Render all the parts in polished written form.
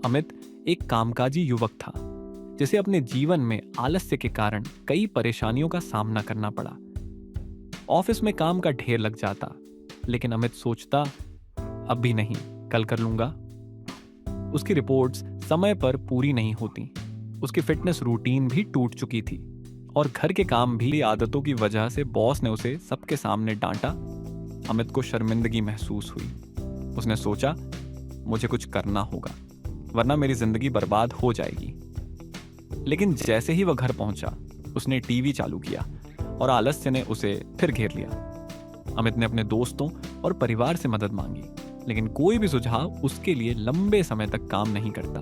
अमित एक कामकाजी युवक था जिसे अपने जीवन में आलस्य के कारण कई परेशानियों का सामना करना पड़ा। ऑफिस में काम का ढेर लग जाता, लेकिन अमित सोचता अब भी नहीं, कल कर लूंगा। उसकी रिपोर्ट्स समय पर पूरी नहीं होती, उसकी फिटनेस रूटीन भी टूट चुकी थी और घर के काम भी आदतों की वजह से बॉस ने उसे सबके सामने डांटा। अमित को शर्मिंदगी महसूस हुई। उसने सोचा मुझे कुछ करना होगा वरना मेरी जिंदगी बर्बाद हो जाएगी। लेकिन जैसे ही वह घर पहुंचा, उसने टीवी चालू किया और आलस्य ने उसे फिर घेर लिया। अमित ने अपने दोस्तों और परिवार से मदद मांगी, लेकिन कोई भी सुझाव उसके लिए लंबे समय तक काम नहीं करता।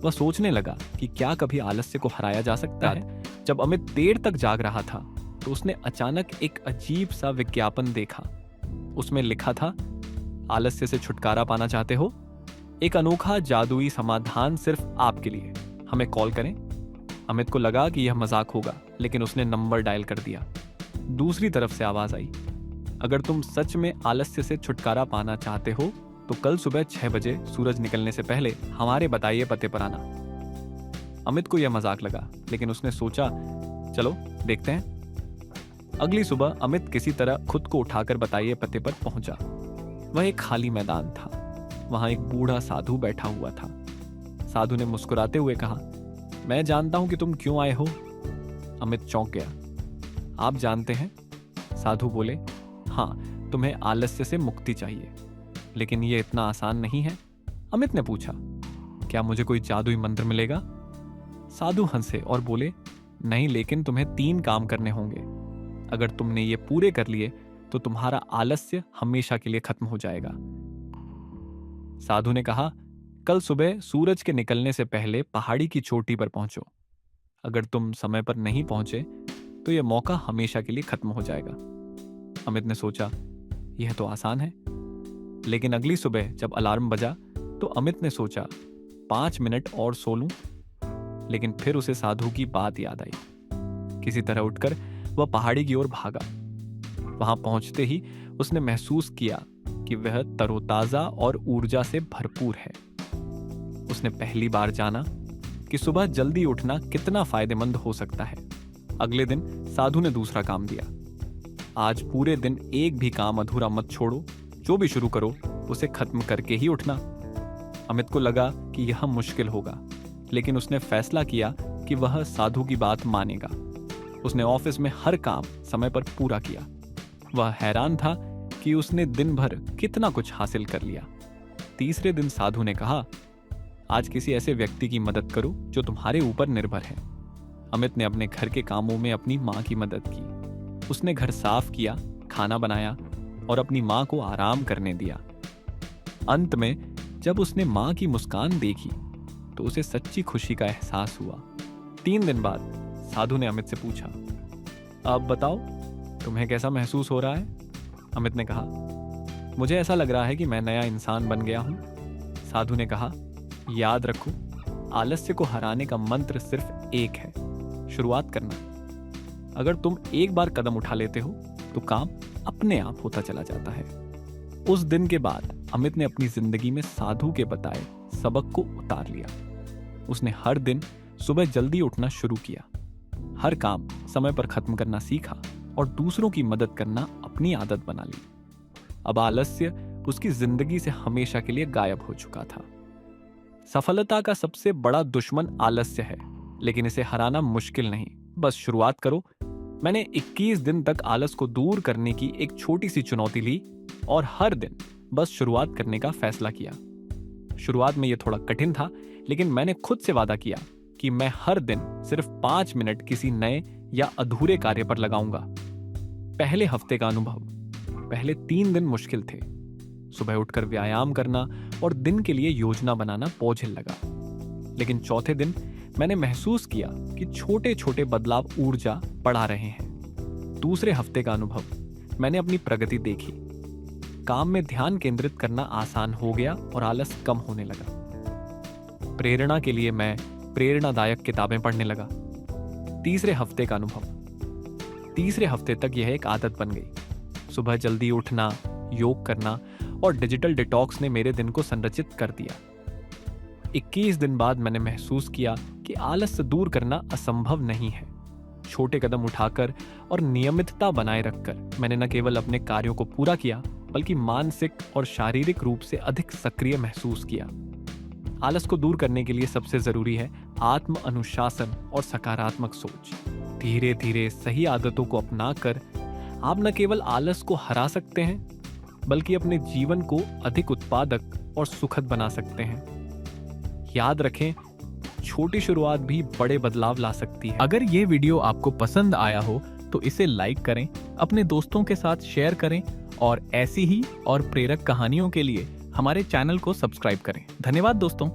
वह सोचने लगा कि क्या कभी आलस्य को हराया जा सकता है। जब अमित देर तक जाग रहा था तो उसने अचानक एक अजीब सा विज्ञापन देखा। उसमें लिखा था, आलस्य से छुटकारा पाना चाहते हो? एक अनोखा जादुई समाधान सिर्फ आपके लिए, हमें कॉल करें। अमित को लगा कि यह मजाक होगा, लेकिन उसने नंबर डायल कर दिया। दूसरी तरफ से आवाज आई, अगर तुम सच में आलस्य से छुटकारा पाना चाहते हो तो कल सुबह 6 बजे सूरज निकलने से पहले हमारे बताइए पते पर आना। अमित को यह मजाक लगा, लेकिन उसने सोचा चलो देखते हैं। अगली सुबह अमित किसी तरह खुद को उठाकर बताइए पते पर पहुंचा। वह एक खाली मैदान था। वहां एक बूढ़ा साधु बैठा हुआ था। साधु ने मुस्कुराते हुए कहा, मैं जानता हूं कि तुम क्यों आए हो। अमित चौंक गया। आप जानते हैं? साधु बोले, हाँ, तुम्हें आलस्य से मुक्ति चाहिए, लेकिन यह इतना आसान नहीं है। अमित ने पूछा, क्या मुझे कोई जादुई मंत्र मिलेगा? साधु हंसे और बोले, नहीं, लेकिन तुम्हें 3 काम करने होंगे। अगर तुमने ये पूरे कर लिए तो तुम्हारा आलस्य हमेशा के लिए खत्म हो जाएगा। साधु ने कहा, कल सुबह सूरज के निकलने से पहले पहाड़ी की चोटी पर पहुंचो। अगर तुम समय पर नहीं पहुंचे तो यह मौका हमेशा के लिए खत्म हो जाएगा। अमित ने सोचा, यह तो आसान है। लेकिन अगली सुबह जब अलार्म बजा तो अमित ने सोचा 5 मिनट और सो लूं। लेकिन फिर उसे साधु की बात याद आई। किसी तरह उठकर वह पहाड़ी की ओर भागा। वहां पहुंचते ही उसने महसूस किया कि वह तरोताजा और ऊर्जा से भरपूर है। उसने पहली बार जाना कि सुबह जल्दी उठना कितना फायदेमंद हो सकता है। अगले दिन साधु ने दूसरा काम दिया, आज पूरे दिन एक भी काम अधूरा मत छोड़ो, जो भी शुरू करो उसे खत्म करके ही उठना। अमित को लगा कि यह मुश्किल होगा, लेकिन उसने फैसला किया कि वह साधु की बात मानेगा। उसने ऑफिस में हर काम समय पर पूरा किया। वह हैरान था कि उसने दिन भर कितना कुछ हासिल कर लिया। तीसरे दिन साधु ने कहा, आज किसी ऐसे व्यक्ति की मदद करो जो तुम्हारे ऊपर निर्भर है। अमित ने अपने घर के कामों में अपनी मां की मदद की। उसने घर साफ किया, खाना बनाया और अपनी मां को आराम करने दिया। अंत में जब उसने मां की मुस्कान देखी तो उसे सच्ची खुशी का एहसास हुआ। 3 दिन बाद साधु ने अमित से पूछा, अब बताओ तुम्हें कैसा महसूस हो रहा है? अमित ने कहा, मुझे ऐसा लग रहा है कि मैं नया इंसान बन गया हूं। साधु ने कहा, याद रखो, आलस्य को हराने का मंत्र सिर्फ एक है, शुरुआत करना। अगर तुम एक बार कदम उठा लेते हो तो काम अपने आप होता चला जाता है। उस दिन के बाद अमित ने अपनी जिंदगी में साधु के बताए सबक को उतार लिया। उसने हर दिन सुबह जल्दी उठना शुरू किया, हर काम समय पर खत्म करना सीखा और दूसरों की मदद करना अपनी आदत बना ली। अब आलस्य उसकी जिंदगी से हमेशा के लिए गायब हो चुका था। सफलता का सबसे बड़ा दुश्मन आलस्य है, लेकिन इसे हराना मुश्किल नहीं, बस शुरुआत करो। मैंने 21 दिन तक आलस को दूर करने की एक छोटी सी चुनौती ली और हर दिन बस शुरुआत करने का फैसला किया। शुरुआत में यह थोड़ा कठिन था, लेकिन मैंने खुद से वादा किया कि मैं हर दिन सिर्फ 5 मिनट किसी नए या अधूरे कार्य पर लगाऊंगा। पहले हफ्ते का अनुभव, पहले 3 दिन मुश्किल थे। सुबह उठकर व्यायाम करना और दिन के लिए योजना बनाना बोझिल लगा। लेकिन चौथे दिन मैंने महसूस किया कि छोटे छोटे बदलाव ऊर्जा बढ़ा रहे हैं। दूसरे हफ्ते का अनुभव, मैंने अपनी प्रगति देखी। काम में ध्यान केंद्रित करना आसान हो गया और आलस कम होने लगा। प्रेरणा के लिए मैं प्रेरणादायक किताबें पढ़ने लगा। तीसरे हफ्ते का अनुभव, तीसरे हफ्ते तक यह एक आदत बन गई। सुबह जल्दी उठना, योग करना और डिजिटल डिटॉक्स ने मेरे दिन को संरचित कर दिया। 21 दिन बाद मैंने महसूस किया कि आलस से दूर करना असंभव नहीं है। छोटे कदम उठाकर और नियमितता बनाए रखकर मैंने न केवल अपने कार्यों को पूरा किया, बल्कि मानसिक और शारीरिक रूप से अधिक सक्रिय महसूस किया। आलस को दूर करने के लिए सबसे जरूरी है आत्म अनुशासन और सकारात्मक सोच। धीरे धीरे सही आदतों को अपनाकर आप न केवल आलस को हरा सकते हैं, बल्कि अपने जीवन को अधिक उत्पादक और सुखद बना सकते हैं। याद रखें, छोटी शुरुआत भी बड़े बदलाव ला सकती है। अगर ये वीडियो आपको पसंद आया हो तो इसे लाइक करें, अपने दोस्तों के साथ शेयर करें और ऐसी ही और प्रेरक कहानियों के लिए हमारे चैनल को सब्सक्राइब करें। धन्यवाद दोस्तों।